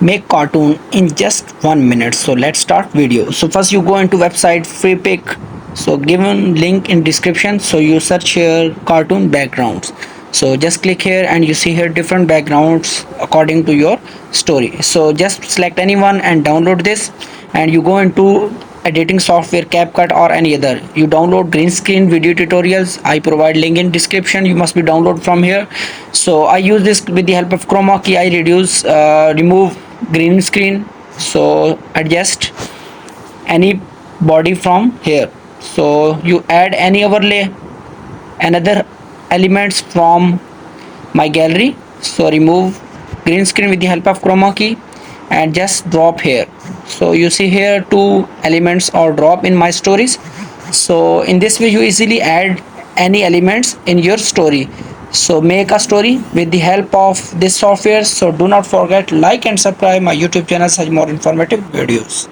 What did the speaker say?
make cartoon in just 1 minute. So let's start video. So first you go into website freepik. So given link in description. So you search here cartoon backgrounds. So just click here and you see here different backgrounds according to your story. So just select anyone and download this, and you go into editing software CapCut or any other. You download green screen video tutorials. I provide link in description. You must be download from here. So I use this with the help of chroma key. I remove green screen. So adjust any body from here. So you add any overlay, another elements from my gallery. So remove green screen with the help of chroma key and just drop here. So you see here two elements or drop in my stories. So in this way you easily add any elements in your story. So make a story with the help of this software. So do not forget like and subscribe my YouTube channel, such more informative videos.